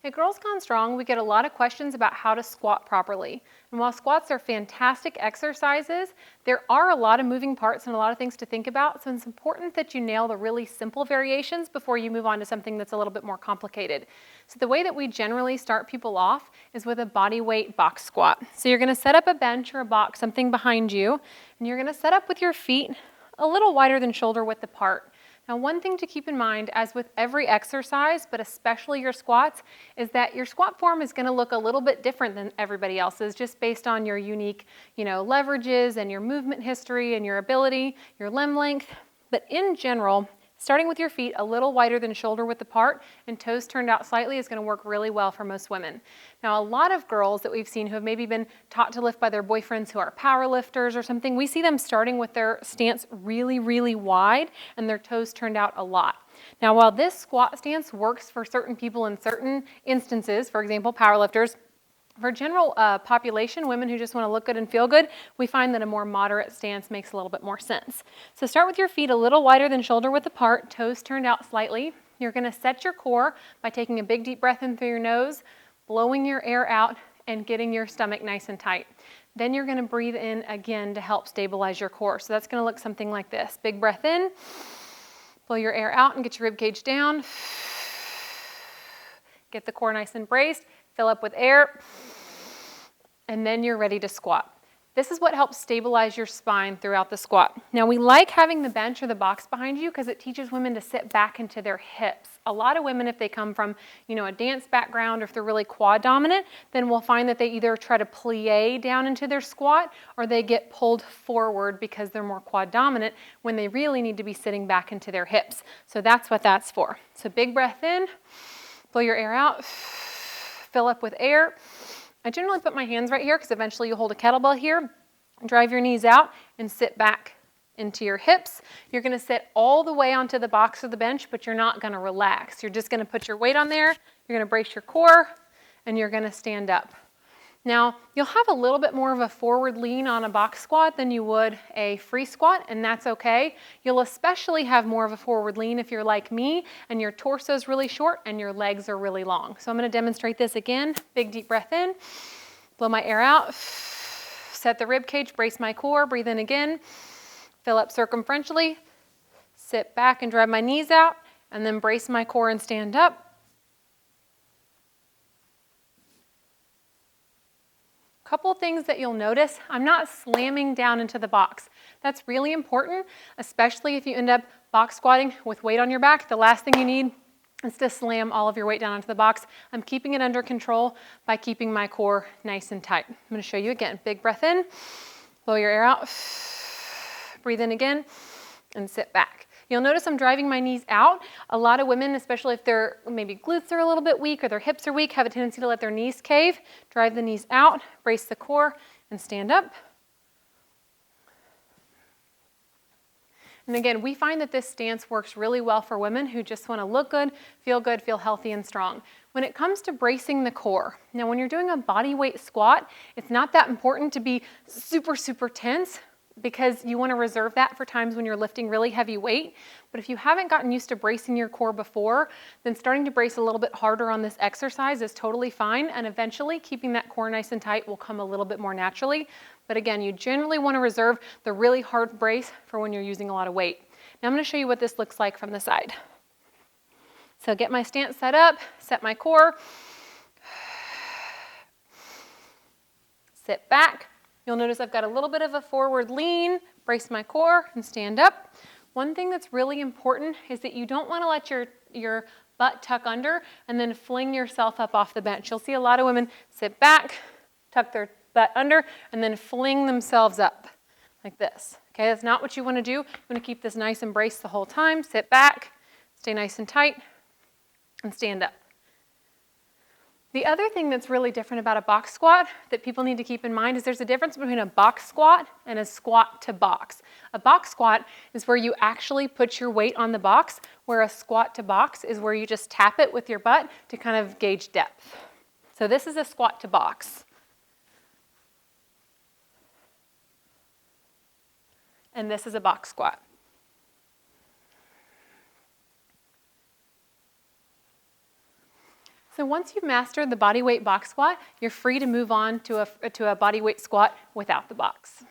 At Girls Gone Strong, we get a lot of questions about how to squat properly. And while squats are fantastic exercises, there are a lot of moving parts and a lot of things to think about, so it's important that you nail the really simple variations before you move on to something that's a little bit more complicated. So the way that we generally start people off is with a bodyweight box squat. So you're gonna set up a bench or a box, something behind you, and you're gonna set up with your feet a little wider than shoulder width apart. Now, one thing to keep in mind, as with every exercise, but especially your squats, is that your squat form is going to look a little bit different than everybody else's, just based on your unique, leverages and your movement history and your ability, your limb length. But in general, starting with your feet a little wider than shoulder width apart and toes turned out slightly is going to work really well for most women. Now, a lot of girls that we've seen who have maybe been taught to lift by their boyfriends who are power lifters or something, we see them starting with their stance really, really wide and their toes turned out a lot. Now, while this squat stance works for certain people in certain instances, for example, power lifters, for general population, women who just want to look good and feel good, we find that a more moderate stance makes a little bit more sense. So start with your feet a little wider than shoulder width apart, toes turned out slightly. You're going to set your core by taking a big deep breath in through your nose, blowing your air out, and getting your stomach nice and tight. Then you're going to breathe in again to help stabilize your core. So that's going to look something like this. Big breath in, blow your air out and get your rib cage down. Get the core nice and braced. Fill up with air, and then you're ready to squat. This is what helps stabilize your spine throughout the squat. Now, we like having the bench or the box behind you because it teaches women to sit back into their hips. A lot of women, if they come from, a dance background or if they're really quad dominant, then we'll find that they either try to plie down into their squat or they get pulled forward because they're more quad dominant when they really need to be sitting back into their hips. So that's what that's for. So big breath in, blow your air out. Fill up with air. I generally put my hands right here because eventually you'll hold a kettlebell here. Drive your knees out and sit back into your hips. You're going to sit all the way onto the box or the bench, but you're not going to relax. You're just going to put your weight on there. You're going to brace your core, and you're going to stand up. Now, you'll have a little bit more of a forward lean on a box squat than you would a free squat, and that's okay. You'll especially have more of a forward lean if you're like me and your torso is really short and your legs are really long. So I'm going to demonstrate this again. Big deep breath in, blow my air out, set the rib cage, brace my core, breathe in again, fill up circumferentially, sit back and drive my knees out, and then brace my core and stand up. Couple things that you'll notice, I'm not slamming down into the box. That's really important, especially if you end up box squatting with weight on your back. The last thing you need is to slam all of your weight down into the box. I'm keeping it under control by keeping my core nice and tight. I'm going to show you again. Big breath in, blow your air out, breathe in again, and sit back. You'll notice I'm driving my knees out. A lot of women, especially if their maybe glutes are a little bit weak or their hips are weak, have a tendency to let their knees cave. Drive the knees out, brace the core, and stand up. And again, we find that this stance works really well for women who just want to look good, feel healthy and strong. When it comes to bracing the core, now when you're doing a body weight squat, it's not that important to be super, super tense, because you want to reserve that for times when you're lifting really heavy weight. But if you haven't gotten used to bracing your core before, then starting to brace a little bit harder on this exercise is totally fine, and eventually keeping that core nice and tight will come a little bit more naturally. But again, you generally want to reserve the really hard brace for when you're using a lot of weight. Now I'm going to show you what this looks like from the side. So get my stance set up, set my core, sit back. You'll notice I've got a little bit of a forward lean, brace my core, and stand up. One thing that's really important is that you don't want to let your butt tuck under and then fling yourself up off the bench. You'll see a lot of women sit back, tuck their butt under, and then fling themselves up like this. Okay, that's not what you want to do. You want to keep this nice and braced the whole time. Sit back, stay nice and tight, and stand up. The other thing that's really different about a box squat that people need to keep in mind is there's a difference between a box squat and a squat to box. A box squat is where you actually put your weight on the box, where a squat to box is where you just tap it with your butt to kind of gauge depth. So this is a squat to box. And this is a box squat. So once you've mastered the bodyweight box squat, you're free to move on to a bodyweight squat without the box.